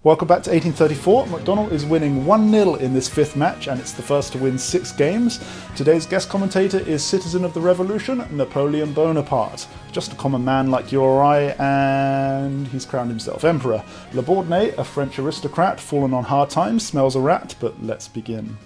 Welcome back to 1834. McDonald is winning 1-0 in this fifth match, and it's the first to win 6 games. Today's guest commentator is citizen of the revolution, Napoleon Bonaparte. Just a common man like you or I, and he's crowned himself emperor. Labourdonnais, a French aristocrat, fallen on hard times, smells a rat, but let's begin.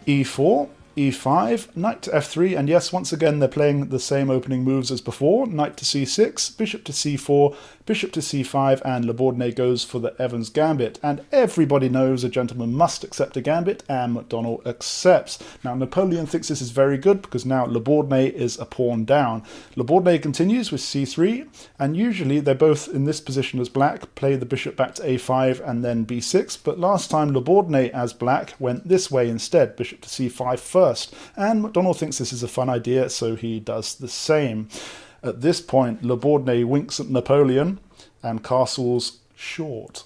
E4. E5, knight to f3, and yes, once again they're playing the same opening moves as before. Knight to c6, bishop to c4, bishop to c5, and Labourdonnais goes for the Evans gambit. And everybody knows a gentleman must accept a gambit, and McDonald accepts. Now Napoleon thinks this is very good because now Labourdonnais is a pawn down. Labourdonnais continues with c3, and usually they're both in this position as black, play the bishop back to a5 and then b6, but last time Labourdonnais as black went this way instead, bishop to c5 first. And McDonald thinks this is a fun idea, so he does the same. At this point, Labourdonnais winks at Napoleon and castles short.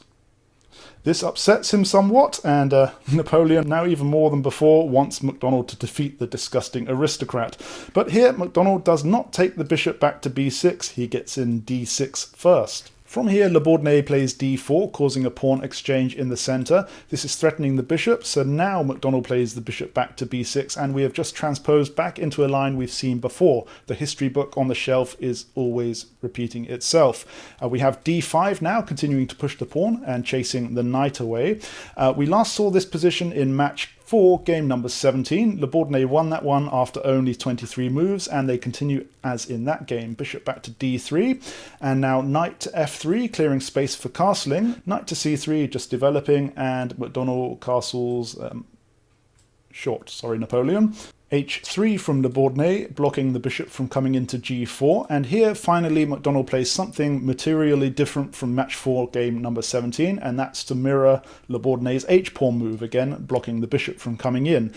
This upsets him somewhat, and Napoleon, now even more than before, wants McDonald to defeat the disgusting aristocrat. But here, McDonald does not take the bishop back to b6, he gets in d6 first. From here, Labourdonnais plays d4, causing a pawn exchange in the centre. This is threatening the bishop, so now McDonald plays the bishop back to b6, and we have just transposed back into a line we've seen before. The history book on the shelf is always repeating itself. We have d5 now, continuing to push the pawn and chasing the knight away. We last saw this position in match 4, game number 17. Labourdonnais won that one after only 23 moves, and they continue as in that game. Bishop back to d3, and now knight to f3, clearing space for castling. Knight to c3, just developing, and McDonald castles Napoleon. h3 from Labourdonnais, blocking the bishop from coming into g4, and here finally McDonald plays something materially different from match 4 game number 17, and that's to mirror Labourdonnais' h-pawn move, again blocking the bishop from coming in.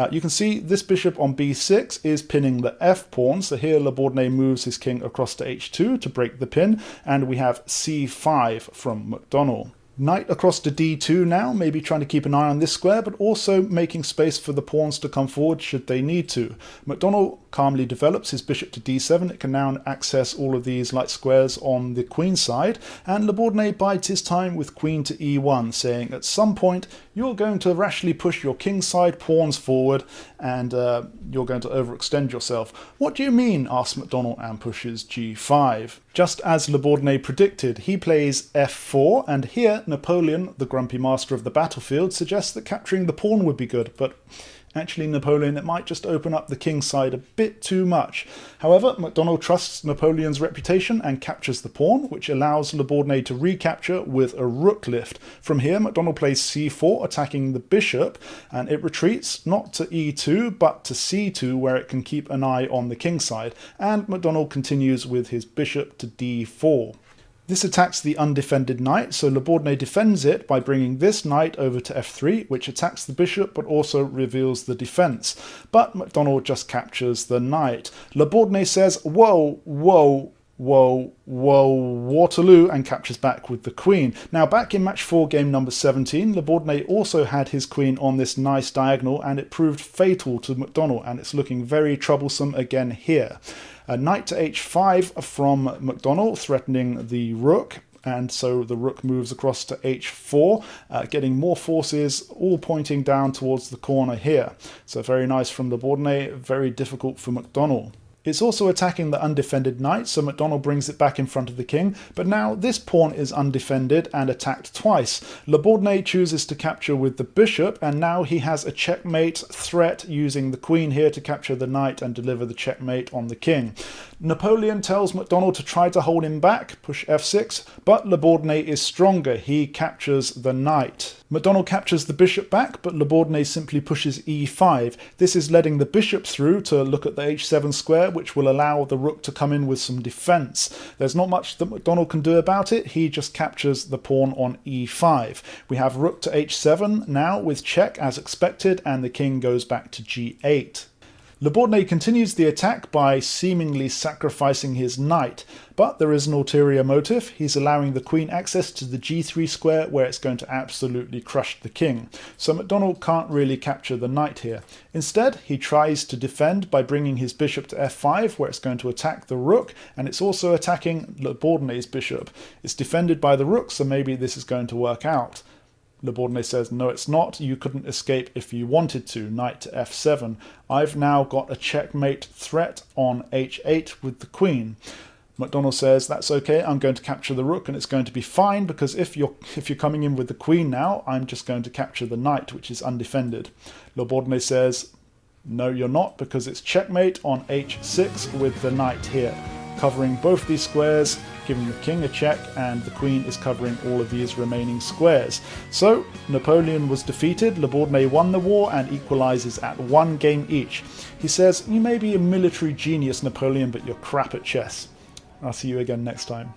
You can see this bishop on b6 is pinning the f-pawn, so here Labourdonnais moves his king across to h2 to break the pin, and we have c5 from McDonald. Knight across to d2 now, maybe trying to keep an eye on this square, but also making space for the pawns to come forward should they need to. McDonald calmly develops his bishop to d7. It can now access all of these light squares on the queen side, and Labourdonnais bides his time with queen to e1, saying at some point you're going to rashly push your king side pawns forward and you're going to overextend yourself. What do you mean? Asks McDonald and pushes g5. Just as Labourdonnais predicted, he plays f4, and here Napoleon, the grumpy master of the battlefield, suggests that capturing the pawn would be good, but actually Napoleon, it might just open up the king's side a bit too much. However, McDonald trusts Napoleon's reputation and captures the pawn, which allows Labourdonnais to recapture with a rook lift. From here, McDonald plays c4, attacking the bishop, and it retreats not to e2 but to c2, where it can keep an eye on the king's side, and McDonald continues with his bishop to d4. This attacks the undefended knight, so Labourdonnais defends it by bringing this knight over to f3, which attacks the bishop but also reveals the defense. But McDonald just captures the knight. Labourdonnais says, whoa, whoa, whoa, whoa, Waterloo, and captures back with the queen. Now back in match 4 game number 17, Labourdonnais also had his queen on this nice diagonal, and it proved fatal to McDonald, and it's looking very troublesome again here. Knight to h5 from McDonald, threatening the rook, and so the rook moves across to h4, getting more forces, all pointing down towards the corner here. So very nice from Labourdonnais, very difficult for McDonald. It's also attacking the undefended knight, so McDonald brings it back in front of the king, but now this pawn is undefended and attacked twice. Labourdonnais chooses to capture with the bishop, and now he has a checkmate threat using the queen here to capture the knight and deliver the checkmate on the king. Napoleon tells McDonald to try to hold him back, push f6, but Labourdonnais is stronger. He captures the knight. McDonald captures the bishop back, but Labourdonnais simply pushes e5. This is letting the bishop through to look at the h7 square, which will allow the rook to come in with some defense. There's not much that McDonald can do about it. He just captures the pawn on e5. We have rook to h7 now with check as expected, and the king goes back to g8. Labourdonnais continues the attack by seemingly sacrificing his knight, but there is an ulterior motive. He's allowing the queen access to the g3 square, where it's going to absolutely crush the king. So McDonald can't really capture the knight here. Instead, he tries to defend by bringing his bishop to f5, where it's going to attack the rook, and it's also attacking Labourdonnais' bishop. It's defended by the rook, so maybe this is going to work out. Le Bordenay says, no, it's not. You couldn't escape if you wanted to. Knight to f7. I've now got a checkmate threat on h8 with the queen. McDonald says, that's okay, I'm going to capture the rook and it's going to be fine, because if you're coming in with the queen now, I'm just going to capture the knight, which is undefended. Le Bordenay says, no, you're not, because it's checkmate on h6 with the knight here, covering both these squares, giving the king a check, and the queen is covering all of these remaining squares. So Napoleon was defeated, Le Bordenay won the war and equalizes at 1 game each. He says, you may be a military genius, Napoleon, but you're crap at chess. I'll see you again next time.